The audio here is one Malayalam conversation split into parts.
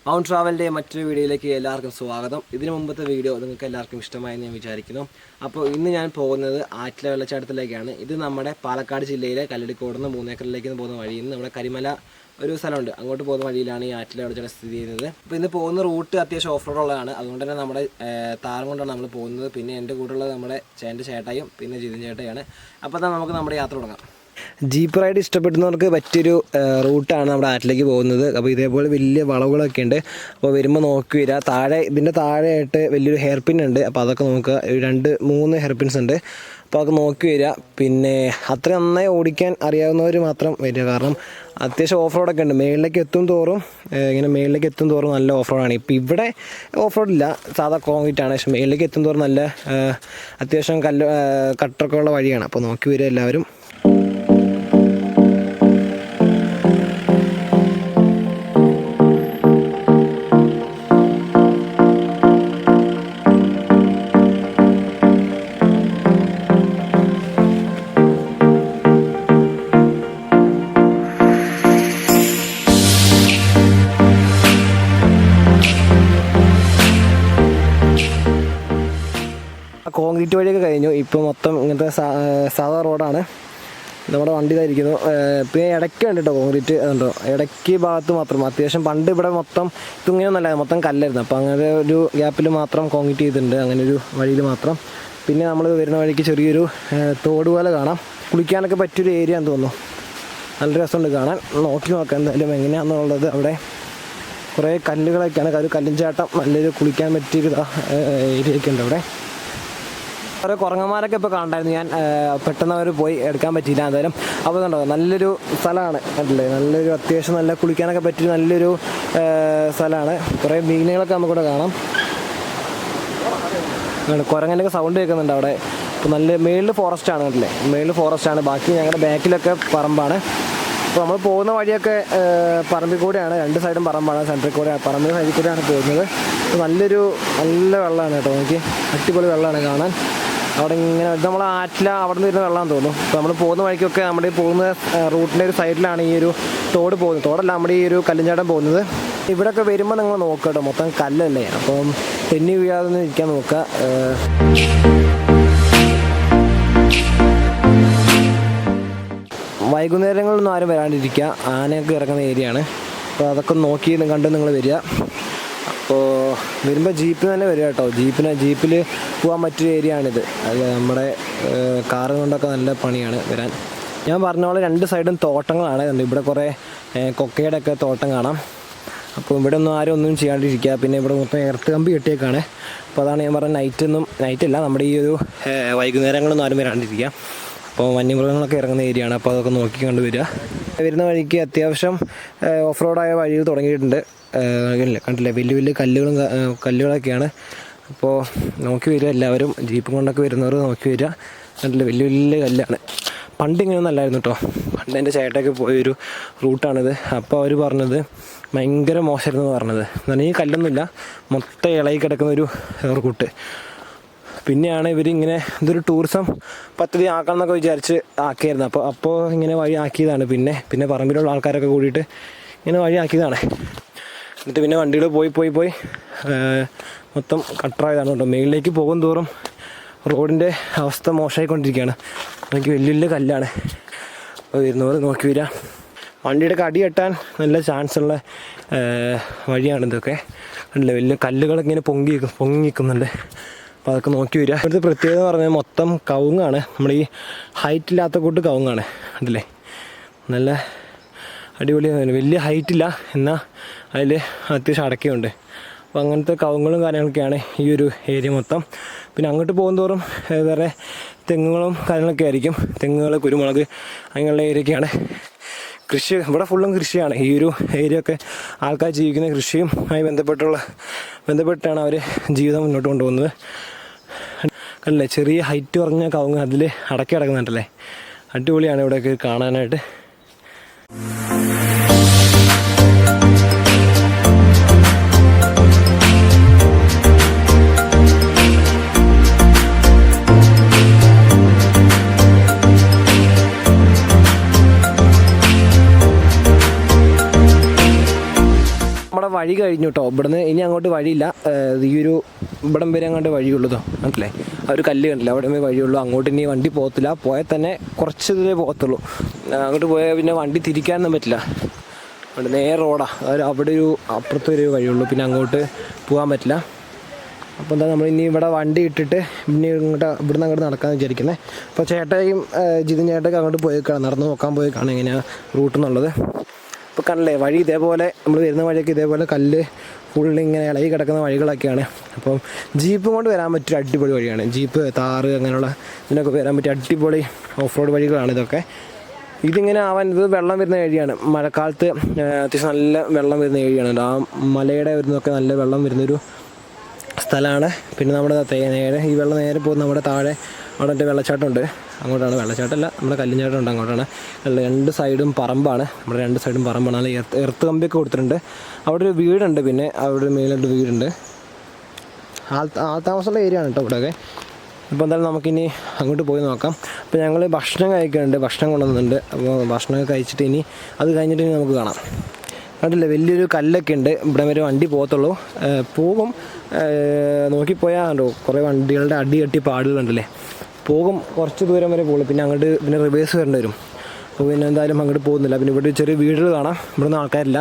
മൗണ്ട് ട്രാവലിൻ്റെ മറ്റൊരു വീഡിയോയിലേക്ക് എല്ലാവർക്കും സ്വാഗതം. ഇതിനു മുമ്പത്തെ വീഡിയോ നിങ്ങൾക്ക് എല്ലാവർക്കും ഇഷ്ടമായെന്ന് ഞാൻ വിചാരിക്കുന്നു. അപ്പോൾ ഇന്ന് ഞാൻ പോകുന്നത് ആറ്റില വെള്ളച്ചാട്ടത്തിലേക്കാണ്. ഇത് നമ്മുടെ പാലക്കാട് ജില്ലയിലെ കല്ലടിക്കോട് നിന്ന് 3 ഏക്കറിലേക്ക് പോകുന്ന വഴിയിൽ നിന്ന് നമ്മുടെ കരിമല ഒരു സ്ഥലമുണ്ട്, അങ്ങോട്ട് പോകുന്ന വഴിയിലാണ് ഈ ആറ്റില വെള്ളച്ചാട്ടം സ്ഥിതി ചെയ്യുന്നത്. അപ്പോൾ ഇന്ന് പോകുന്ന റൂട്ട് അത്യാവശ്യം ഓഫ് റോഡുള്ളതാണ്, അതുകൊണ്ട് തന്നെ നമ്മുടെ താരം കൊണ്ടാണ് നമ്മൾ പോകുന്നത്. പിന്നെ എൻ്റെ കൂടെയുള്ളത് നമ്മുടെ ചേട്ടായും പിന്നെ ജിതിൻ ചേട്ടയാണ്. അപ്പോൾ നമുക്ക് നമ്മുടെ യാത്ര തുടങ്ങാം. ജീപ്പ് റൈഡ് ഇഷ്ടപ്പെടുന്നവർക്ക് പറ്റിയൊരു റൂട്ടാണ് നമ്മുടെ ആറ്റിലേക്ക് പോകുന്നത്. അപ്പോൾ ഇതേപോലെ വലിയ വളവുകളൊക്കെ ഉണ്ട്. അപ്പോൾ വരുമ്പോൾ നോക്കി വരിക, ഇതിൻ്റെ താഴെയായിട്ട് വലിയൊരു ഹെയർ പിൻ ഉണ്ട്. അപ്പോൾ അതൊക്കെ നോക്കുക, 2-3 ഹെയർ പിൻസ് ഉണ്ട്. അപ്പോൾ അതൊക്കെ നോക്കി വരിക. പിന്നെ അത്ര നന്നായി ഓടിക്കാൻ അറിയാവുന്നവർ മാത്രം വരിക, കാരണം അത്യാവശ്യം ഓഫ് റോഡൊക്കെ ഉണ്ട്. മേളിലേക്ക് എത്തും തോറും നല്ല ഓഫ് റോഡാണ്. ഇപ്പോൾ ഇവിടെ ഓഫ് റോഡില്ല, സാധാ കോൺക്രീറ്റ് ആണ്. പക്ഷേ മേളിലേക്ക് എത്തും തോറും നല്ല അത്യാവശ്യം കട്ടൊക്കെ ഉള്ള വഴിയാണ്. അപ്പോൾ നോക്കി വരിക എല്ലാവരും. കോൺക്രീറ്റ് വഴിയൊക്കെ കഴിഞ്ഞു. ഇപ്പോൾ മൊത്തം ഇങ്ങനത്തെ സാധാ റോഡാണ്. നമ്മുടെ വണ്ടി ഇതായിരിക്കുന്നു. പിന്നെ ഇടയ്ക്ക് ഉണ്ട് കേട്ടോ കോൺക്രീറ്റ്, അതുണ്ടോ ഇടയ്ക്ക് ഭാഗത്ത് മാത്രം. അത്യാവശ്യം പണ്ട് ഇവിടെ മൊത്തം ഇങ്ങനെയൊന്നല്ല, മൊത്തം കല്ലായിരുന്നു. അപ്പോൾ അങ്ങനെ ഒരു ഗ്യാപ്പിൽ മാത്രം കോൺക്രീറ്റ് ചെയ്തിട്ടുണ്ട്, അങ്ങനെ ഒരു വഴിയിൽ മാത്രം. പിന്നെ നമ്മൾ വരുന്ന വഴിക്ക് ചെറിയൊരു തോട് പോലെ കാണാം. കുളിക്കാനൊക്കെ പറ്റിയൊരു ഏരിയ എന്ന് തോന്നുന്നു. നല്ല രസമുണ്ട് കാണാൻ. നോക്കാം എന്തായാലും എങ്ങനെയാണെന്നുള്ളത്. അവിടെ കുറേ കല്ലുകളൊക്കെയാണ്, ഒരു കല്ലിൻചാട്ടം, നല്ലൊരു കുളിക്കാൻ പറ്റിയൊരു ഏരിയയൊക്കെ ഉണ്ട് അവിടെ. കുറേ കുരങ്ങന്മാരൊക്കെ ഇപ്പോൾ കണ്ടായിരുന്നു. ഞാൻ പെട്ടെന്ന് അവർ പോയി എടുക്കാൻ പറ്റിയില്ല എന്തായാലും. അപ്പോൾ കണ്ടോ നല്ലൊരു സ്ഥലമാണ്, കണ്ടില്ലേ, നല്ലൊരു അത്യാവശ്യം നല്ല കുളിക്കാനൊക്കെ പറ്റിയ നല്ലൊരു സ്ഥലമാണ്. കുറേ മീനുകളൊക്കെ നമുക്കിവിടെ കാണാം. കുരങ്ങനൊക്കെ സൗണ്ട് കേൾക്കുന്നുണ്ട് അവിടെ. ഇപ്പോൾ നല്ല മേളിൽ ഫോറസ്റ്റാണ്, കണ്ടില്ലേ, മേളിൽ ഫോറസ്റ്റാണ്. ബാക്കി ഞങ്ങളുടെ ബാക്കിലൊക്കെ പറമ്പാണ്. അപ്പോൾ നമ്മൾ പോകുന്ന വഴിയൊക്കെ പറമ്പിൽ കൂടെയാണ്, 2 സൈഡും പറമ്പാണ്. സെൻറ്ററിൽ കൂടെ പറമ്പിൻ്റെ സൈഡിൽ കൂടെയാണ് പോകുന്നത്. നല്ല വെള്ളമാണ് കേട്ടോ, എനിക്ക് അടിപൊളി വെള്ളമാണ് കാണാൻ. അവിടെ ഇങ്ങനെ നമ്മൾ ആറ്റില അവിടെ നിന്ന് വരുന്ന വെള്ളമാണെന്ന് തോന്നുന്നു. അപ്പോൾ നമ്മൾ പോകുന്ന വഴിക്കൊക്കെ നമ്മുടെ ഈ പോകുന്ന റൂട്ടിൻ്റെ ഒരു സൈഡിലാണ് ഈ ഒരു തോട് പോകുന്നത്. തോടല്ല, നമ്മുടെ ഈ ഒരു കല്ലിൻചാട്ടം പോകുന്നത്. ഇവിടെയൊക്കെ വരുമ്പോൾ നിങ്ങൾ നോക്കുക കേട്ടോ, മൊത്തം കല്ലല്ലേ, അപ്പം തെന്നി വീഴാതെ ഇരിക്കാൻ നോക്കുക. വൈകുന്നേരങ്ങളിലൊന്നും ആരും വരാണ്ടിരിക്കുക, ആനയൊക്കെ ഇറങ്ങുന്ന ഏരിയയാണ്. അപ്പോൾ അതൊക്കെ നോക്കി കണ്ട് നിങ്ങൾ വരിക. അപ്പോൾ വരുമ്പോൾ ജീപ്പിൽ തന്നെ വരിക കേട്ടോ. ജീപ്പിൽ പോകാൻ പറ്റിയ ഏരിയ ആണിത്. അത് നമ്മുടെ കാറ് കൊണ്ടൊക്കെ നല്ല പണിയാണ് വരാൻ. ഞാൻ പറഞ്ഞ പോലെ 2 സൈഡും തോട്ടങ്ങളാണ്. ഇവിടെ കുറേ കൊക്കയുടെ ഒക്കെ തോട്ടം കാണാം. അപ്പോൾ ഇവിടെ ഒന്നും ചെയ്യാണ്ടിരിക്കുക. പിന്നെ ഇവിടെ മൊത്തം എർത്ത് കമ്പി കെട്ടിയേക്കാണ്. അപ്പോൾ അതാണ് ഞാൻ പറഞ്ഞ നൈറ്റല്ല, നമ്മുടെ ഈ ഒരു വൈകുന്നേരങ്ങളൊന്നും ആരും വരാണ്ടിരിക്കുക. അപ്പോൾ വന്യമൃഗങ്ങളൊക്കെ ഇറങ്ങുന്ന ഏരിയയാണ്. അപ്പോൾ അതൊക്കെ നോക്കി കണ്ടുവരിക. വരുന്ന വഴിക്ക് അത്യാവശ്യം ഓഫ് റോഡായ വഴികൾ തുടങ്ങിയിട്ടുണ്ട്. കണ്ടില്ലേ, വലിയ കല്ലുകളൊക്കെയാണ്. അപ്പോൾ നോക്കി വരിക എല്ലാവരും, ജീപ്പും കൊണ്ടൊക്കെ വരുന്നവർ നോക്കി വരിക. കണ്ടില്ലേ, വലിയ കല്ലാണ്. പണ്ട് ഇങ്ങനെയൊന്നും അല്ലായിരുന്നു കേട്ടോ. പണ്ട് എൻ്റെ ചേട്ടയൊക്കെ പോയൊരു റൂട്ടാണിത്. അപ്പോൾ അവർ പറഞ്ഞത് ഭയങ്കര മോശമായിരുന്നു പറഞ്ഞത്. എന്നാൽ ഈ കല്ലൊന്നുമില്ല, മൊത്തം ഇളകി കിടക്കുന്ന ഒരു റൂട്ട്. പിന്നെയാണ് ഇവരിങ്ങനെ ഇതൊരു ടൂറിസം പദ്ധതി ആക്കണമെന്നൊക്കെ വിചാരിച്ച് ആക്കിയായിരുന്നു. അപ്പോൾ ഇങ്ങനെ വഴി ആക്കിയതാണ്. പിന്നെ പറമ്പിലുള്ള ആൾക്കാരൊക്കെ കൂടിയിട്ട് ഇങ്ങനെ വഴി ആക്കിയതാണ്. എന്നിട്ട് പിന്നെ വണ്ടികൾ പോയി മൊത്തം കട്ടറായതാണ് കേട്ടോ. മേളിലേക്ക് പോകും തോറും റോഡിൻ്റെ അവസ്ഥ മോശമായിക്കൊണ്ടിരിക്കുകയാണ്. എനിക്ക് വലിയ കല്ലാണ്. അപ്പോൾ വരുന്നവർ നോക്കി വരിക. വണ്ടിയുടെ അടി കെട്ടാൻ നല്ല ചാൻസ് ഉള്ള വഴിയാണ് ഇതൊക്കെ. കണ്ടില്ലേ, വലിയ കല്ലുകളൊക്കെ ഇങ്ങനെ പൊങ്ങി നിൽക്കുന്നുണ്ട്. അപ്പോൾ അതൊക്കെ നോക്കി വരിക. ഇവിടുത്തെ പ്രത്യേകത എന്ന് പറഞ്ഞാൽ മൊത്തം കവുങ്ങാണ്. നമ്മൾ ഈ ഹൈറ്റ് ഇല്ലാത്ത കൂട്ട് കവുങ്ങാണ്, കണ്ടില്ലേ, നല്ല അടിപൊളിയാണ്. വലിയ ഹൈറ്റില്ല, എന്നാൽ അതിൽ അത്യാവശ്യം അടക്കയുണ്ട്. അപ്പോൾ അങ്ങനത്തെ കവുങ്ങളും കാര്യങ്ങളൊക്കെയാണ് ഈ ഒരു ഏരിയ മൊത്തം. പിന്നെ അങ്ങോട്ട് പോകുന്തോറും വേറെ തെങ്ങുകളും കാര്യങ്ങളൊക്കെ ആയിരിക്കും. തെങ്ങുകൾ, കുരുമുളക്, അങ്ങനെയുള്ള ഏരിയയൊക്കെയാണ്. കൃഷി ഇവിടെ ഫുള്ളും കൃഷിയാണ്. ഈ ഒരു ഏരിയ ഒക്കെ ആൾക്കാർ ജീവിക്കുന്ന കൃഷിയുമായി ബന്ധപ്പെട്ടാണ് അവർ ജീവിതം മുന്നോട്ട് കൊണ്ടുപോകുന്നത്. കണ്ടില്ലേ, ചെറിയ ഹൈറ്റ് കുറഞ്ഞ കവുങ്ങ് അതിൽ അടക്കി കിടക്കുന്നുണ്ടല്ലേ. അടിപൊളിയാണ് ഇവിടെയൊക്കെ കാണാനായിട്ട്. വഴി കഴിഞ്ഞു കേട്ടോ. ഇവിടുന്ന് ഇനി അങ്ങോട്ട് വഴിയില്ല. ഈ ഒരു ഇവിടം വരെ അങ്ങോട്ട് വഴിയുള്ളൂ മനസ്സിലേ. ആ ഒരു കല്ല് കണ്ടില്ല, അവിടെ വരെ വഴിയുള്ളൂ. അങ്ങോട്ട് ഇനി വണ്ടി പോകത്തില്ല. പോയാൽ തന്നെ കുറച്ച് ദൂരേ പോകത്തുള്ളൂ. അങ്ങോട്ട് പോയാൽ പിന്നെ വണ്ടി തിരിക്കാനൊന്നും പറ്റില്ല. അവിടെ നേരെ റോഡാണ്. അതായത് അവിടെ ഒരു അപ്പുറത്തൊരു വഴിയുള്ളൂ, പിന്നെ അങ്ങോട്ട് പോകാൻ പറ്റില്ല. അപ്പോൾ എന്താ നമ്മൾ ഇനി ഇവിടെ വണ്ടി ഇട്ടിട്ട് പിന്നെ ഇവിടുന്ന് അങ്ങോട്ട് നടക്കാമെന്ന് വിചാരിക്കുന്നത്. അപ്പോൾ ചേട്ടയും ജിതിൻ ചേട്ടയൊക്കെ അങ്ങോട്ട് പോയേക്കാണ്, നടന്ന് നോക്കാൻ പോയേക്കാണ് എങ്ങനെയാണ് റൂട്ട് എന്നുള്ളത്. ഇപ്പോൾ കണ്ടില്ലേ വഴി ഇതേപോലെ, നമ്മൾ വരുന്ന വഴിയൊക്കെ ഇതേപോലെ കല്ല് ഫുള്ള് ഇങ്ങനെ ഇളകി കിടക്കുന്ന വഴികളൊക്കെയാണ്. അപ്പം ജീപ്പ് കൊണ്ട് വരാൻ പറ്റിയ അടിപൊളി വഴിയാണ്. ജീപ്പ്, താറ് അങ്ങനെയുള്ള ഇതിനൊക്കെ വരാൻ പറ്റിയ അടിപൊളി ഓഫ് റോഡ് വഴികളാണ് ഇതൊക്കെ. ഇതിങ്ങനെ ആവാൻ ഇത് വെള്ളം വരുന്ന ഏരിയയാണ്. മഴക്കാലത്ത് അത്യാവശ്യം നല്ല വെള്ളം വരുന്ന ഏരിയയാണ്. ആ മലയുടെ വരുന്നതൊക്കെ നല്ല വെള്ളം വരുന്നൊരു സ്ഥലമാണ്. പിന്നെ നമ്മുടെ നേരെ ഈ വെള്ളം നേരെ പോകുന്ന നമ്മുടെ താഴെ അവിടെ വെള്ളച്ചാട്ടമുണ്ട്. അങ്ങോട്ടാണ്, വെള്ളച്ചാട്ടമല്ല നമ്മുടെ കല്ലിഞ്ചാട്ടം ഉണ്ട്, അങ്ങോട്ടാണ്. രണ്ട് സൈഡും പറമ്പാണ്, നമ്മുടെ രണ്ട് സൈഡും പറമ്പാണ്. നല്ല എർത്ത് കമ്പിയൊക്കെ കൊടുത്തിട്ടുണ്ട്. അവിടെ ഒരു വീടുണ്ട്, പിന്നെ അവിടെ മേലോട്ട് വീടുണ്ട്. ആൾത്താമസമുള്ള ഏരിയ ആണ് കേട്ടോ ഇവിടെയൊക്കെ. അപ്പോൾ എന്തായാലും നമുക്കിനി അങ്ങോട്ട് പോയി നോക്കാം. അപ്പോൾ ഞങ്ങൾ ഭക്ഷണം കഴിക്കുന്നുണ്ട്, ഭക്ഷണം കൊണ്ടുവന്നിട്ടുണ്ട്. അപ്പോൾ ഭക്ഷണം കഴിച്ചിട്ട് ഇനി അത് കഴിഞ്ഞിട്ട് ഇനി നമുക്ക് കാണാം. കണ്ടില്ലേ വലിയൊരു കല്ലൊക്കെ ഉണ്ട്. ഇവിടെ വരെ വണ്ടി പോകത്തുള്ളൂ, പോകും. നോക്കിപ്പോയാൽ കണ്ടോ കുറേ വണ്ടികളുടെ അടി പാടുകളുണ്ടല്ലേ. പോകും, കുറച്ച് ദൂരം വരെ പോകുള്ളൂ. പിന്നെ അങ്ങോട്ട് പിന്നെ റിവേഴ്സ് വരേണ്ടി വരും. അപ്പോൾ പിന്നെ എന്തായാലും അങ്ങോട്ട് പോകുന്നില്ല. പിന്നെ ഇവിടെ ചെറിയ വീടുകൾ കാണാം. ഇവിടുന്ന് ആൾക്കാരില്ല,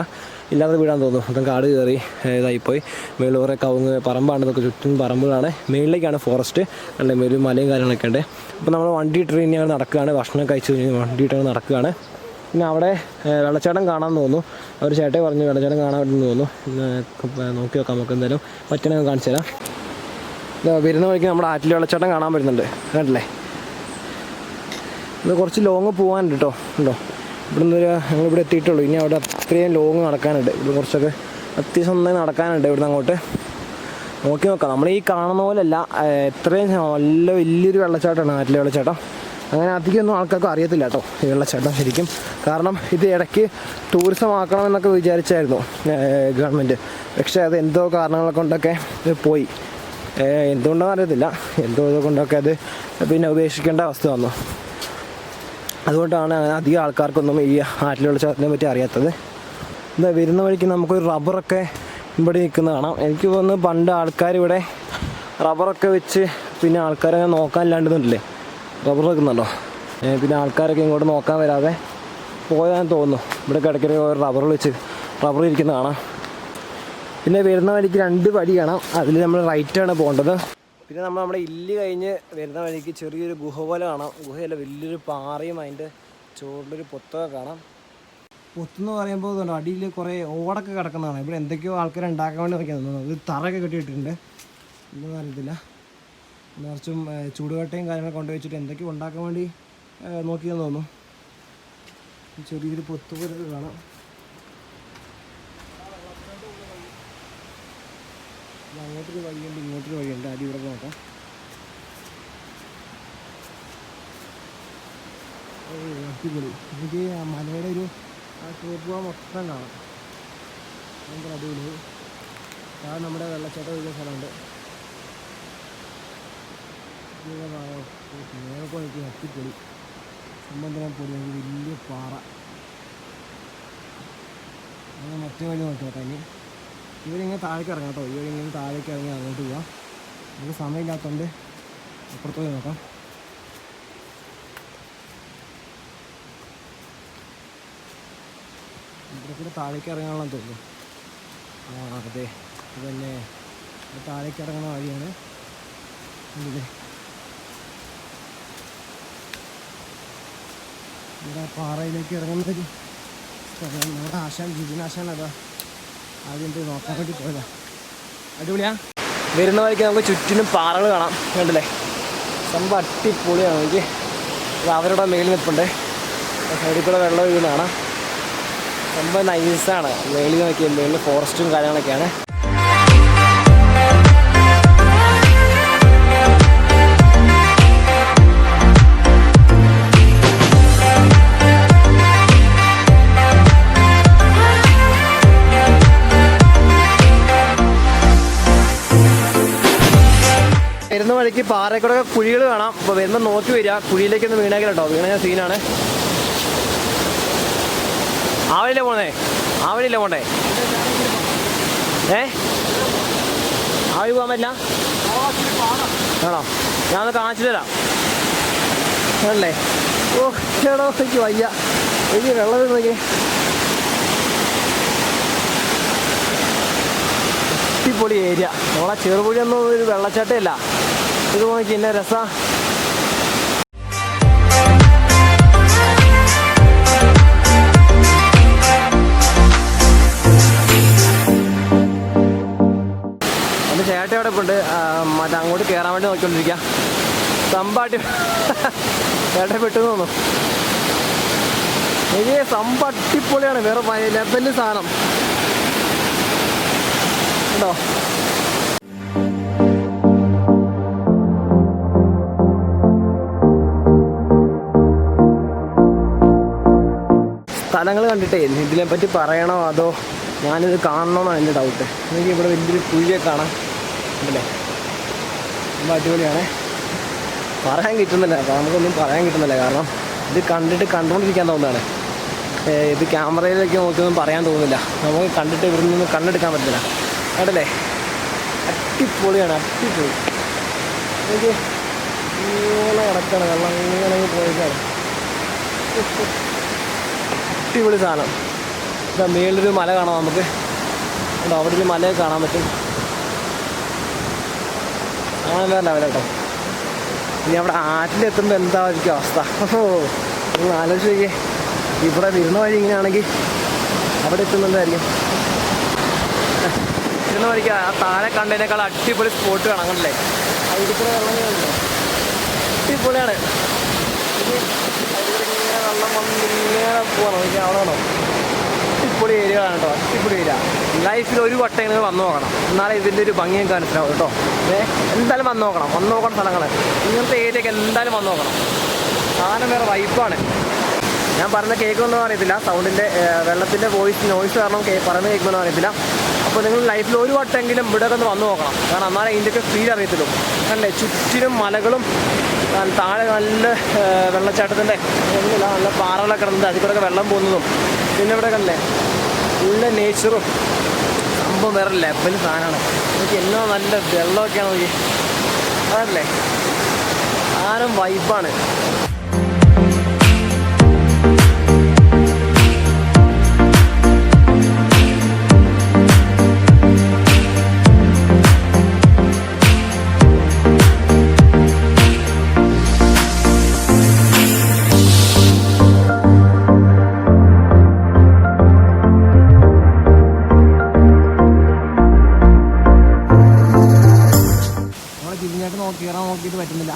ഇല്ലാതെ വീടാന്ന് തോന്നുന്നു. അപ്പം കാട് കയറി ഇതായിപ്പോയി. മേളിൽ കുറേ കവുങ്ങ് പറമ്പാണ്, ഇതൊക്കെ ചുറ്റും പറമ്പുകളാണ്. മേളിലേക്കാണ് ഫോറസ്റ്റ്, അല്ലെ ഒരു മലയും കാര്യങ്ങളൊക്കെ ഉണ്ട്. അപ്പോൾ നമ്മൾ വണ്ടി ഇട്ടിട്ട് ഇനി ഞങ്ങൾ നടക്കുകയാണ്. ഭക്ഷണം കഴിച്ച് കഴിഞ്ഞ് വണ്ടി ഇട്ട് നടക്കുകയാണ്. പിന്നെ അവിടെ വെള്ളച്ചാട്ടം കാണാൻ തോന്നുന്നു. അവർ ചേട്ടൻ പറഞ്ഞു വെള്ളച്ചാട്ടം കാണാൻ പറ്റുമെന്ന് തോന്നുന്നു. നോക്കി നോക്കാം, നമുക്ക് എന്തായാലും പറ്റണമെന്ന് കാണിച്ചു തരാം. വരുന്ന വഴിക്ക് നമ്മുടെ ആറ്റിൽ വെള്ളച്ചാട്ടം കാണാൻ പറ്റുന്നുണ്ട്, കണ്ടില്ലേ. ഇത് കുറച്ച് ലോങ് പോകാനുണ്ട് കേട്ടോ. ഉണ്ടോ, ഇവിടുന്ന് ഞങ്ങളിവിടെ എത്തിയിട്ടുള്ളൂ. ഇനി അവിടെ അത്രയും ലോങ് നടക്കാനുണ്ട്. ഇവിടെ കുറച്ചൊക്കെ അത്യാവശ്യം നന്നായി നടക്കാനുണ്ട് ഇവിടുന്ന് അങ്ങോട്ട്. നോക്കി നോക്കാം. നമ്മൾ ഈ കാണുന്ന പോലെയല്ല, എത്രയും നല്ല വലിയൊരു വെള്ളച്ചാട്ടമാണ് ആറ്റിലെ വെള്ളച്ചാട്ടം. അങ്ങനെ അധികമൊന്നും ആൾക്കാർക്ക് അറിയത്തില്ല കേട്ടോ ഈ വെള്ളച്ചാട്ടം ശരിക്കും. കാരണം ഇത് ഇടയ്ക്ക് ടൂറിസം ആക്കണമെന്നൊക്കെ വിചാരിച്ചായിരുന്നു ഗവൺമെൻറ്. പക്ഷേ അത് എന്തോ കാരണങ്ങളെ കൊണ്ടൊക്കെ പോയി. എന്തുകൊണ്ടാണെന്ന് അറിയത്തില്ല, എന്തോ കൊണ്ടൊക്കെ അത് പിന്നെ ഉപേക്ഷിക്കേണ്ട അവസ്ഥ വന്നു. അതുകൊണ്ടാണ് അധികം ആൾക്കാർക്കൊന്നും ഈ ആറ്റിലെ വെള്ളച്ചാട്ടത്തിനെ പറ്റി അറിയാത്തത്. എന്താ വരുന്ന വഴിക്ക് നമുക്കൊരു റബ്ബറൊക്കെ ഇവിടെ നിൽക്കുന്നത് കാണാം. എനിക്ക് തോന്നുന്നു പണ്ട് ആൾക്കാർ ഇവിടെ റബ്ബറൊക്കെ വെച്ച് പിന്നെ ആൾക്കാരെ നോക്കാനില്ലാണ്ടെന്നില്ലേ, റബ്ബർ വെക്കുന്നുണ്ടോ. പിന്നെ ആൾക്കാരൊക്കെ ഇങ്ങോട്ട് നോക്കാൻ വരാതെ പോയാന്ന് തോന്നുന്നു. ഇവിടെ കിടക്കിടക്ക് റബ്ബർ ഇരിക്കുന്ന കാണാം. പിന്നെ വരുന്ന വഴിക്ക് 2 വഴി കാണാം. അതിൽ നമ്മൾ റൈറ്റാണ് പോകേണ്ടത്. പിന്നെ നമ്മുടെ ഇല്ല് കഴിഞ്ഞ് വരുന്ന വഴിക്ക് ചെറിയൊരു ഗുഹ പോലെ കാണാം. ഗുഹയല്ല, വലിയൊരു പാറയും അതിൻ്റെ ചുവട്ടിലൊരു പൊത്തൊക്കെ കാണാം. പൊത്തെന്ന് പറയുമ്പോൾ അടിയിൽ കുറേ ഓടൊക്കെ കിടക്കുന്നതാണ്. ഇവിടെ എന്തൊക്കെയോ ആൾക്കാർ ഉണ്ടാക്കാൻ വേണ്ടി വയ്ക്കുന്നത്. അത് തറയൊക്കെ കെട്ടിയിട്ടുണ്ട്, ഇതൊന്നും അറിയത്തില്ല. നിറച്ചും ചൂടുകട്ടയും കാര്യങ്ങളൊക്കെ കൊണ്ടുവച്ചിട്ട് എന്തൊക്കെയോ ഉണ്ടാക്കാൻ വേണ്ടി നോക്കിയെന്ന് തോന്നുന്നു. ചെറിയൊരു പൊത്ത് പോലൊക്കെ കാണാം. അങ്ങോട്ടൊരു വഴിയുണ്ട്, ഇങ്ങോട്ടൊരു വഴിയുണ്ട്. ഇവിടെ നോക്കാം. അടിപൊളി. എനിക്ക് ആ മലയുടെ ഒരു ആ ടോപ്പ് മൊത്തം കാണാം. ഭയങ്കര അടിപൊളി. കാരണം നമ്മുടെ വെള്ളച്ചാട്ടം ഉള്ള സ്ഥലമുണ്ട്. നേരത്തെ അത്തിപ്പൊളി സംബന്ധം പൊടി, വലിയ പാറ. അങ്ങനെ മറ്റേ വഴി നോക്കിയാട്ടെ. ഇനി ഇവരിങ്ങനെ താഴേക്ക് ഇറങ്ങാം കേട്ടോ. ഇവരിങ്ങനെ താഴേക്ക് ഇറങ്ങി അങ്ങോട്ട് പോവാം. നമുക്ക് സമയമില്ലാത്തതുകൊണ്ട് അപ്പുറത്ത് പോയി നോക്കാം. ഇവിടെ കൂടെ താഴേക്ക് ഇറങ്ങാനുള്ളതെന്ന് തോന്നുന്നു. അതെ, ഇത് തന്നെ താഴേക്ക് ഇറങ്ങുന്ന വഴിയാണ്. ഇതില്ലേ ഇവിടെ പാറയിലേക്ക് ഇറങ്ങുന്നൊരു സ്ഥലം. നമ്മുടെ ആശാൻ ജിതിനാശാൻ അതാ ആദ്യം പോയി നോക്കാൻ വേണ്ടി പോയതാ. അടിപൊളിയാ. വരുന്ന വഴിക്ക് നമുക്ക് ചുറ്റിനും പാറകൾ കാണാം, കണ്ടില്ലേ. സംഭവം അടിപൊളിയാണ്. എനിക്ക് അവരുടെ മേളിൽ നിൽപ്പുണ്ട്, സൈഡിൽ കൂടെ വെള്ളം ഒഴുകുന്ന കാണാം. സംഭവം നൈസാണ്. മേളിൽ നോക്കിയാൽ മേളിൽ ഫോറസ്റ്റും കാര്യങ്ങളൊക്കെയാണ്. വരുന്ന വഴിക്ക് പാറക്കൂടെ കുഴികൾ കാണാം. അപ്പോൾ വരുമ്പോൾ നോക്കി വരിക, കുഴിയിലേക്കൊന്ന് വീണേക്കില്ല കേട്ടോ. വീണ സീനാണ്. ആ വഴിയില്ലേ പോണേ, ആ വഴിയില്ലേ പോണ്ടേ. ആവി പോകാൻ പറ്റില്ല ആണോ? ഞാനൊന്ന് കാണിച്ചു തരാം ആണല്ലേ. ഓ ചേടോ എനിക്ക് വയ്യ, എനിക്ക് വെള്ളം വീണേക്ക്. അടിപൊളി ഏരിയ. നമ്മളെ ചെറുപുഴയൊന്നും ഒരു വെള്ളച്ചാട്ടമില്ല. ഇത് നോക്കി എന്നെ രസാ. എൻ്റെ ചേട്ടൻ അവിടെ ഉണ്ട്, മറ്റേ അങ്ങോട്ട് കയറാൻ വേണ്ടി നോക്കിക്കൊണ്ടിരിക്കുക. സംഭാട്ടി ചേട്ടൻ പെട്ടു തോന്നുന്നു. എനിക്ക് സംഭവം അടിപൊളിയാണ്, വേറെ ലെവല് സാധനം ഉണ്ടോ. സ്ഥലങ്ങൾ കണ്ടിട്ടേ ഇതിനെപ്പറ്റി പറയണോ അതോ ഞാനിത് കാണണമെന്നാണ് എൻ്റെ ഡൗട്ട്. എനിക്ക് ഇവിടെ വലിയൊരു കുഴിയെ കാണാം ഉണ്ടല്ലേ, ரொம்ப അടിപൊളിയാണ്. പറയാൻ കിട്ടുന്നില്ല, നമുക്കൊന്നും പറയാൻ കിട്ടുന്നില്ല. കാരണം ഇത് കണ്ടുകൊണ്ടിരിക്കാൻ തോന്നുന്നതാണ്. ഇത് ക്യാമറയിലേക്ക് നോക്കിയൊന്നും പറയാൻ തോന്നുന്നില്ല. നമുക്ക് കണ്ടിട്ട് ഇവിടെ നിന്ന് കണ്ണെടുക്കാൻ പറ്റില്ല. കണ്ടല്ലേ, അടിപൊളിയാണ്, അടിപൊളി. എനിക്ക് ഇങ്ങനെ കിടക്കാണ്, വെള്ളം ഇങ്ങനെ പോയിക്കാണ്. അടിപൊളി സാധനം. ഇതാ മേളിലൊരു മല കാണാം നമുക്ക്. അവിടെ ഒരു മലയൊക്കെ കാണാൻ പറ്റും. അങ്ങനെ ലെവൽ കേട്ടോ. ഇനി അവിടെ ആറ്റിലെത്തുമ്പോൾ എന്തായിരിക്കും അവസ്ഥ? നിങ്ങൾ ആലോചിച്ച് നോക്കിയേ. ഇവിടെ വരുന്ന വഴി ഇങ്ങനെയാണെങ്കിൽ അവിടെ എത്തുന്നതായിരിക്കും. വരുന്ന വഴിക്ക് ആ താഴെ കണ്ടതിനേക്കാൾ അടിപൊളി സ്പോട്ട് കാണാം. കണ്ടല്ലേ, അതിൽ കൂടെ വെള്ളം കണ്ടോ, അടിപൊളിയാണ്. ഇങ്ങനെ വെള്ളം വന്നിങ്ങനെ പോകണം. എനിക്ക് അവിടെ വേണോ, അടിപൊളി ഏരിയ ആണ് കേട്ടോ, അടിപൊളി ഏരിയ. ലൈഫിൽ ഒരു വട്ടം ഇങ്ങനെ വന്നു നോക്കണം, എന്നാലേ ഇതിൻ്റെ ഒരു ഭംഗിയൊക്കെ മനസ്സിലാവും കേട്ടോ. എന്തായാലും വന്നു നോക്കണം സ്ഥലങ്ങൾ. ഇങ്ങനത്തെ ഏരിയയൊക്കെ എന്തായാലും വന്നു നോക്കണം. സാധനം വേറെ വൈബാണ്. ഞാൻ പറഞ്ഞ കേൾക്കുമെന്ന് അറിയത്തില്ല, സൗണ്ടിൻ്റെ വെള്ളത്തിൻ്റെ നോയ്സ് കാരണം പറയുന്ന കേൾക്കുമെന്ന് അറിയത്തില്ല. അപ്പോൾ നിങ്ങൾ ലൈഫിൽ ഒരു വട്ടമെങ്കിലും ഇവിടെ ഒന്ന് വന്നു നോക്കണം. കാരണം എന്നാലേ ഇതിൻ്റെയൊക്കെ ഫീൽ അറിയത്തുള്ളൂ. കണ്ടേ, ചുറ്റിനും മലകളും താഴെ നല്ല വെള്ളച്ചാട്ടത്തിൻ്റെ നല്ല പാറകളൊക്കെ കിടന്നത്, അതിൽ കൂടെ വെള്ളം പോകുന്നതും, പിന്നെ ഇവിടെ കണ്ടേ നല്ല നേച്ചറും. സംഭവം വേറെ ലെവൽ സാധനമാണ്. എനിക്ക് എന്നോ നല്ല വെള്ളമൊക്കെയാണ് നോക്കി. അതല്ലേ സാധനം വൈബാണ്. കയറാൻ നോക്കിയിട്ട് പറ്റുന്നില്ല.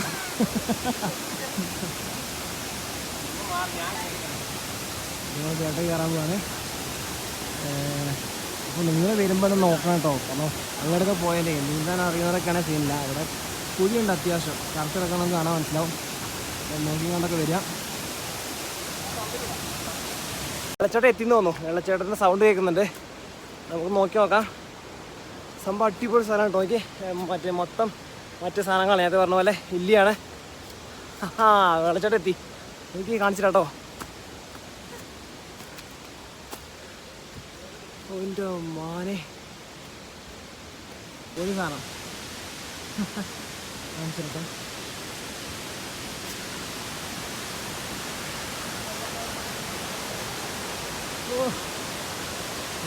നിങ്ങൾ ചേട്ടൻ കയറാൻ പോവാണ്. അപ്പോൾ നിങ്ങൾ വരുമ്പോൾ ഒന്ന് നോക്കണം കേട്ടോ. കാരണം അങ്ങോട്ടൊക്കെ പോയാലേ നീന്താൻ അറിയുന്നവരൊക്കെയാണ് ചെയ്യുന്നില്ല. അവിടെ കുഴിയുണ്ട് അത്യാവശ്യം, കറുത്തിടക്കണം നമുക്ക് കാണാൻ മനസ്സിലാവും. നോക്കിക്കൊണ്ടൊക്കെ വരിക. വെള്ളച്ചാട്ടം എത്തിന്ന് തോന്നുന്നു. വെള്ളച്ചാട്ടത്തിൻ്റെ സൗണ്ട് കേൾക്കുന്നുണ്ട്. നമുക്ക് നോക്കി നോക്കാം. സംഭവം അടിപൊളി സ്ഥലമാണ് കേട്ടോ. എനിക്ക് മൊത്തം മറ്റ് സാധനങ്ങൾ നേരത്തെ പറഞ്ഞ പോലെ ഇല്ലിയാണ്. വെള്ളച്ചാട്ടം എത്തി. എനിക്ക് കാണിച്ചില്ല കേട്ടോ. എൻ്റെ മാനെ ഒരു സാധനം കാണിച്ചിട്ടോ. ഓ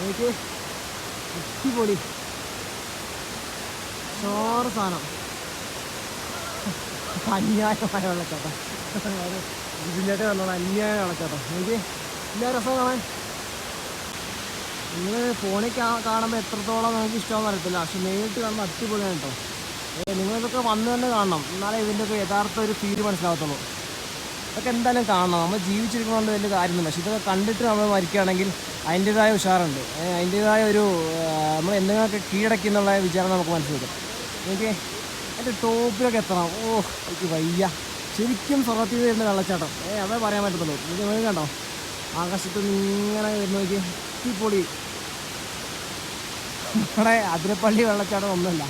എനിക്ക് അടിപൊളി ചോറ് സാധനം. അന്യായമായ വെള്ളച്ചാട്ടം. ഇതിൻ്റെ വന്നത് അന്യായ വെള്ളച്ചാട്ടം. എനിക്ക് എല്ലാ രസം കാണാൻ. നിങ്ങൾ ഫോണിൽ കാണുമ്പോൾ എത്രത്തോളം നമുക്ക് ഇഷ്ടമാണെന്ന് അറിയത്തില്ല, പക്ഷെ നേരിട്ട് കാണുമ്പോൾ അടിപൊളിയാണ് കേട്ടോ. നിങ്ങളിതൊക്കെ വന്ന് തന്നെ കാണണം, എന്നാലേ ഇതിൻ്റെയൊക്കെ യഥാർത്ഥ ഒരു ഫീൽ മനസ്സിലാകത്തുള്ളൂ. ഇതൊക്കെ എന്തായാലും കാണണം. നമ്മൾ ജീവിച്ചിരിക്കുന്നതുകൊണ്ട് വലിയ കാര്യമൊന്നുമില്ല, പക്ഷെ ഇതൊക്കെ കണ്ടിട്ട് നമ്മൾ മരിക്കുകയാണെങ്കിൽ അതിൻ്റേതായ ഉഷാറുണ്ട്, അതിൻ്റേതായ ഒരു നമ്മൾ എന്തെങ്കിലുമൊക്കെ കീഴടക്കിന്നുള്ള വിചാരം നമുക്ക് മനസ്സിലാക്കും. എനിക്ക് അതിൻ്റെ ടോപ്പിലൊക്കെ എത്തണം. ഓ എനിക്ക് വയ്യ. ശരിക്കും സ്വർണ്ണത്തിൽ വരുന്ന വെള്ളച്ചാട്ടം. അതേ പറയാൻ പറ്റത്തുള്ളൂ. ഇത് നോക്കി കണ്ടോ, ആകാശത്ത് ഇങ്ങനെ വരുന്ന നോക്കി അടിപൊളി. നമ്മുടെ അതിരപ്പള്ളി വെള്ളച്ചാട്ടം ഒന്നുമല്ല.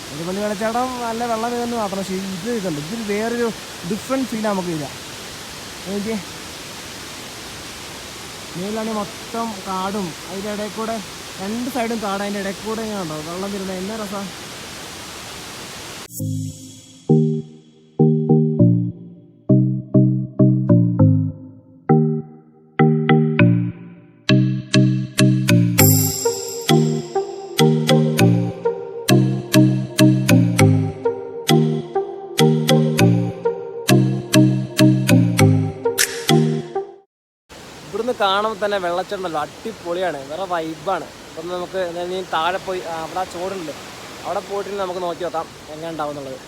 അതിരപ്പള്ളി വെള്ളച്ചാട്ടം നല്ല വെള്ളം വീഴുന്നു മാത്രം, പക്ഷേ ഇത് ഇതുണ്ട്. ഇതിൽ വേറൊരു ഡിഫറെൻറ്റ് ഫീൽ നമുക്ക് ഇല്ല. എനിക്ക് മേലാണെങ്കിൽ മൊത്തം കാടും അതിൻ്റെ ഇടയിൽ കൂടെ രണ്ട് സൈഡും കാട്, അതിൻ്റെ ഇടയ്ക്ക് കൂടെ ഇങ്ങനെ ഉണ്ടോ വെള്ളം വരുന്നത്. എന്നാ രസം. ഇവിടുന്ന് കാണുമ്പോൾ തന്നെ വെള്ളച്ചാട്ടമല്ലോ, അടിപൊളിയാണ്, വേറെ വൈബാണ്. അപ്പം നമുക്ക് എന്തായാലും താഴെ പോയി അവിടെ ആ ചോടുണ്ട്, അവിടെ പോയിട്ട് നമുക്ക് നോക്കി നോക്കാം എങ്ങനെ ഉണ്ടാവും എന്നുള്ളത്.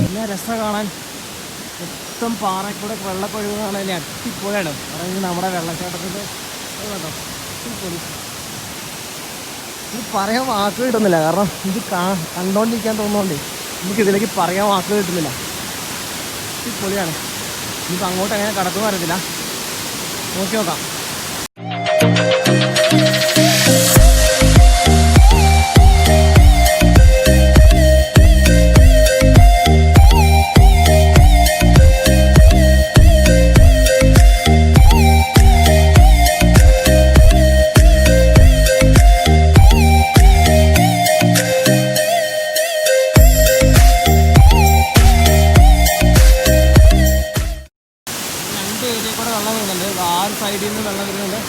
പിന്നെ രസം കാണാൻ മൊത്തം പാറക്കൂടെ വെള്ളക്കൊഴിവ് കാണാൻ അടിപൊളിയാണ്. അതായത് നമ്മുടെ വെള്ളച്ചാട്ടത്തിൻ്റെ കേട്ടോ അടിപൊളി. ഇത് പറയാൻ വാക്ക് കിട്ടുന്നില്ല, കാരണം ഇത് കണ്ടോണ്ടിരിക്കാൻ തോന്നുന്നുണ്ട് നമുക്ക് ഇതിലേക്ക് പറയാൻ വാക്ക് കിട്ടുന്നില്ല. അടിപൊളിയാണ്. ഇനിയിപ്പോൾ അങ്ങോട്ട് എങ്ങനെ കടക്കുമെന്ന് അറിയത്തില്ല, നോക്കി നോക്കാം. സൈഡിൽ നിന്ന് വെള്ളം വരുന്നുണ്ട്,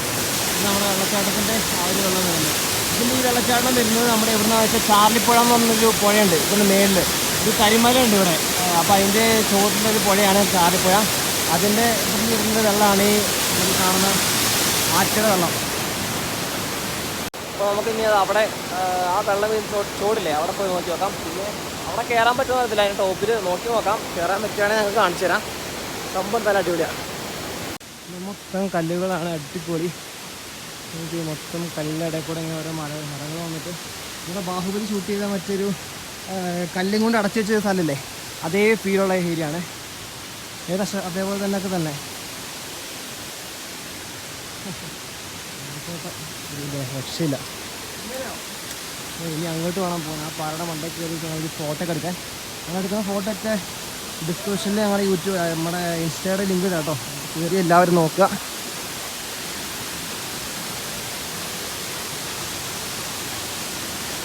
നമ്മുടെ വെള്ളച്ചാട്ടത്തിൻ്റെ ആ ഒരു വെള്ളം വരുന്നുണ്ട്. ഇതിൻ്റെ ഈ വെള്ളച്ചാട്ടം വരുന്നത് നമ്മുടെ എവിടുന്ന് വെച്ചാൽ ചാർലിപ്പുഴ എന്ന് പറഞ്ഞൊരു പുഴയുണ്ട് ഇതിൻ്റെ മേളിൽ. ഒരു കരിമലയുണ്ട് ഇവിടെ, അപ്പോൾ അതിൻ്റെ ചുവട്ടിൻ്റെ ഒരു പുഴയാണ് ചാർലിപ്പുഴ. അതിൻ്റെ ഇവിടുന്ന് വരുന്ന വെള്ളമാണ് ഈ നമുക്ക് കാണുന്ന ആറ്റയുടെ വെള്ളം. അപ്പോൾ നമുക്ക് ഇനി അവിടെ ആ വെള്ളം ചോടില്ലേ അവിടെ പോയി നോക്കി നോക്കാം. പിന്നെ അവിടെ കയറാൻ പറ്റുമെന്ന് അറിയത്തില്ല, അതിൻ്റെ ടോപ്പിൽ നോക്കി നോക്കാം. കയറാൻ പറ്റുകയാണെങ്കിൽ ഞങ്ങൾക്ക് കാണിച്ചു തരാം. സംഭവം തന്നെ അടിപൊളിയാണ്. മൊത്തം കല്ലുകളാണ്, അടിപൊളി. നമുക്ക് മൊത്തം കല്ലിടയിൽ കൂടെ ഇങ്ങനെ ഓരോ മരങ്ങൾ വന്നിട്ട് ഇവിടെ ബാഹുബലി ഷൂട്ട് ചെയ്ത മറ്റൊരു കല്ലും കൊണ്ട് അടച്ചു വെച്ച സ്ഥലമില്ലേ, അതേ ഫീലുള്ള ഏരിയ ആണ്. ഏകദേശം അതേപോലെ തന്നെ രക്ഷയില്ല. ഇനി അങ്ങോട്ട് വേണം പോകാൻ. ആ പാറയുടെ മണ്ടയ്ക്ക് കയറി ഒരു ഫോട്ടോ ഒക്കെ എടുക്കാൻ. അങ്ങനെ എടുക്കുന്ന ഫോട്ടോ ഒക്കെ ഡിസ്ക്രിപ്ഷനിൽ ഞങ്ങളുടെ യൂട്യൂബ് നമ്മുടെ ഇൻസ്റ്റയുടെ ലിങ്ക് കേട്ടോ, കയറി എല്ലാവരും നോക്കുക.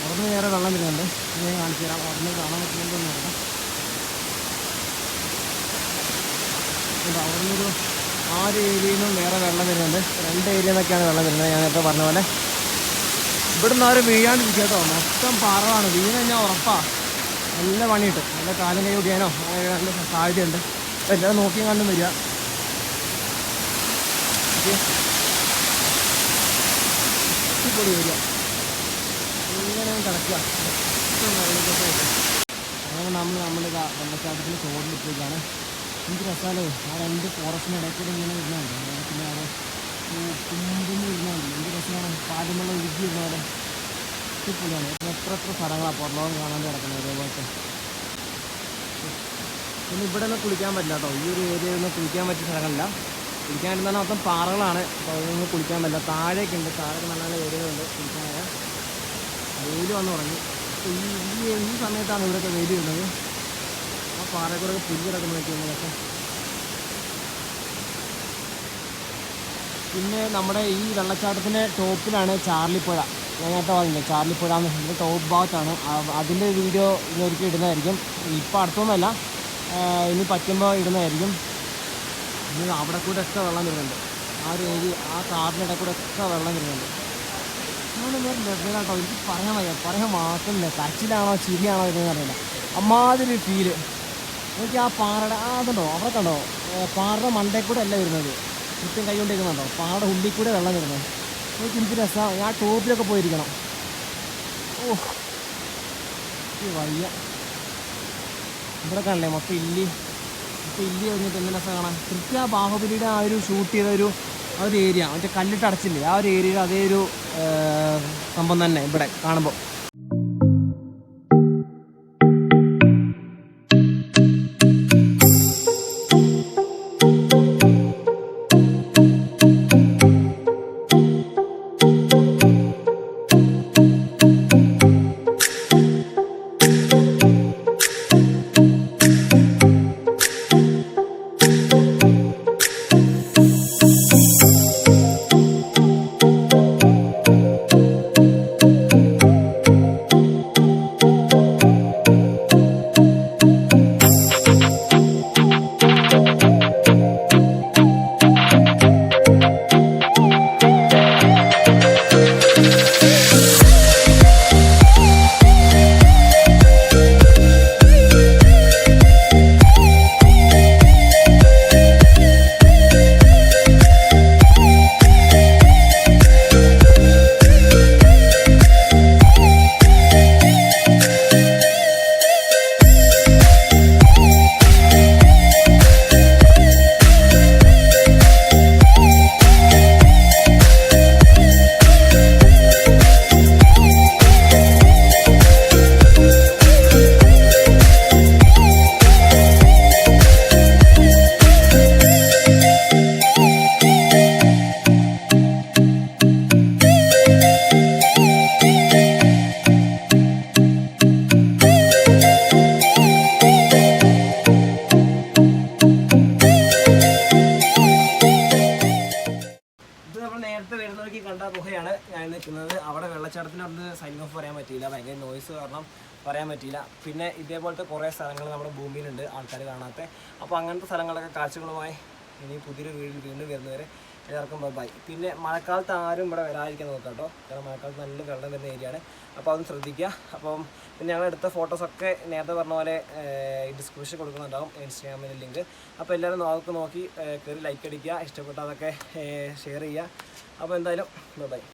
അവിടെ നിന്ന് വേറെ വെള്ളം വരുന്നുണ്ട്, ഞാൻ കാണിച്ചു തരാം. അവിടെ നിന്ന് കാണാൻ പറ്റുന്നുണ്ടെന്ന് നോക്കാം. അവിടെ നിന്നൊരു 6 ഏരിയയിൽ നിന്നും വേറെ വെള്ളം വരുന്നുണ്ട്. 2 ഏരിയ എന്നൊക്കെയാണ് വെള്ളം വരുന്നത്, ഞാൻ നേരത്തെ പറഞ്ഞ പോലെ. ഇവിടുന്ന് ആരും വീഴാണ്ടിരിക്കുക കേട്ടോ, മൊത്തം പാറകളാണ്. വീണ് കഴിഞ്ഞാൽ ഉറപ്പാണ് നല്ല പണി കിട്ടും. നല്ല കാലം കൈ ഒടിയാനോ നല്ല സാധ്യതയുണ്ട്. അപ്പോൾ എല്ലാവരും നോക്കിയും കണ്ടും വരിക. അടിപൊളി വരിക, ഇങ്ങനെ കിടക്കുക. അങ്ങനെ നമ്മുടെ വെള്ളച്ചാട്ടത്തിന് ചോടിലിട്ടേക്കാണ്. എനിക്ക് രസമാലോ ആ 2 ഫോറസ്റ്റിന് ഇടയിൽ കൂടെ ഇങ്ങനെ വരുന്നുണ്ട്. പിന്നെ അവിടെ കുമ്പുന്ന് വരുന്നുണ്ട്. എന്ത് രസമാണ്, പാലുമെല്ലാം ഒഴുകി വരുന്ന പോലെ. അടിപൊളിയാണ്. എത്ര സ്ഥലങ്ങളാണ് പുറലോകം കാണാൻ കിടക്കുന്നത് അതേപോലത്തെ. പിന്നെ ഇവിടെ ഒന്നും കുളിക്കാൻ പറ്റില്ല കേട്ടോ, ഈ ഒരു ഏരിയയിൽ ഒന്നും കുളിക്കാൻ പറ്റിയ സ്ഥലങ്ങളില്ല. കുളിക്കാൻ പറ്റുന്ന മൊത്തം പാറകളാണ്, അപ്പോൾ അതൊന്നും കുളിക്കാൻ പറ്റില്ല. താഴേക്ക് ഉണ്ട്, താഴേക്ക് നല്ല നല്ല ഏരിയകളുണ്ട് കുളിക്കാനായ. വെയിൽ വന്ന് തുടങ്ങി. അപ്പോൾ ഈ സമയത്താണ് ഇവിടെയൊക്കെ വെയിൽ വരുന്നത്. ആ പാറക്കൂടെ പുല്ല് കിടക്കുന്നതൊക്കെ. പിന്നെ നമ്മുടെ ഈ വെള്ളച്ചാട്ടത്തിൻ്റെ ടോപ്പിലാണ് ചാർലിപ്പുഴ. ഞാൻ നേരത്തെ പറഞ്ഞില്ലേ ചാർലിപ്പുഴ എന്ന്, ഇതിൻ്റെ ടോപ്പ് ഭാഗത്താണ്. അതിൻ്റെ വീഡിയോ ഇന്നൊരിക്കൽ ഇടുന്നതായിരിക്കും. ഇപ്പോൾ അടുത്തൊന്നുമല്ല, ഇനി പറ്റുമ്പോൾ ഇടുന്നതായിരിക്കും. ഇനി അവിടെ കൂടെ ഒക്കെ വെള്ളം വരുന്നുണ്ട്, ആ ഒരു ഏരിയ, ആ കാറിൻ്റെ ഇടയിൽ കൂടെ ഒക്കെ വെള്ളം വരുന്നുണ്ട്. അങ്ങനെ വേറെ കേട്ടോ, എനിക്ക് പറയാൻ വാക്കുന്നില്ല. കരച്ചിലാണോ ചിരിയാണോ ഇതെന്ന് അറിയില്ല, അമ്മാതിരി ഫീല്. എനിക്ക് ആ പാറയുടെ അതുണ്ടോ അവിടെ കണ്ടോ, പാറയുടെ മണ്ടയിൽ കൂടെ അല്ല വരുന്നത്, ചുറ്റും കൈ കൊണ്ടിരിക്കുന്നുണ്ടോ, പാറയുടെ ഉള്ളിൽ കൂടെ വെള്ളം വരുന്നത്. എനിക്ക് രസമാണ്. ഞാൻ ടോപ്പിലൊക്കെ പോയിരിക്കണം. ഓ വയ്യ. ഇവിടെ കാണല്ലേ മൊത്തം ഇല്ലി കഴിഞ്ഞിട്ട് എന്ത് രസം കാണാൻ. കൃത്യ ആ ബാഹുബലിയുടെ ആ ഒരു ഷൂട്ട് ചെയ്ത ആ ഒരു ഏരിയ, മറ്റേ കല്ലിട്ട് അടച്ചില്ലേ, ആ ഒരു ഏരിയയിൽ അതേ ഒരു സംഭവം തന്നെ ഇവിടെ കാണുമ്പോൾ. നിൽക്കുന്നത്. അവിടെ വെള്ളച്ചാട്ടത്തിനടുത്ത് സൈനിങ് ഓഫ് പറയാൻ പറ്റിയില്ല, ഭയങ്കര നോയ്സ് കാരണം പറയാൻ പറ്റിയില്ല. പിന്നെ ഇതേപോലത്തെ കുറേ സ്ഥലങ്ങൾ നമ്മുടെ ഭൂമിയിലുണ്ട് ആൾക്കാർ കാണാത്ത. അപ്പോൾ അങ്ങനത്തെ സ്ഥലങ്ങളൊക്കെ കാഴ്ചകളുമായി ഇനി പുതിയൊരു വീണ്ടും വരുന്നവരെ എല്ലാവർക്കും ബൈ. പിന്നെ മഴക്കാലത്ത് ആരും ഇവിടെ വരാതിരിക്കാൻ നോക്കാം കേട്ടോ, കാരണം മഴക്കാലത്ത് നല്ല വെള്ളം വരുന്ന ഏരിയയാണ്. അപ്പോൾ അതും ശ്രദ്ധിക്കുക. അപ്പം പിന്നെ ഞങ്ങൾ എടുത്ത ഫോട്ടോസൊക്കെ നേരത്തെ പറഞ്ഞ പോലെ ഡിസ്ക്രിപ്ഷൻ കൊടുക്കുന്നുണ്ടാവും, ഇൻസ്റ്റാഗ്രാമിൻ്റെ ലിങ്ക്. അപ്പോൾ എല്ലാവരും അതൊക്കെ നോക്കി കയറി ലൈക്ക് അടിക്കുക, ഇഷ്ടപ്പെട്ട അതൊക്കെ ഷെയർ ചെയ്യുക. അപ്പോൾ എന്തായാലും ബൈ.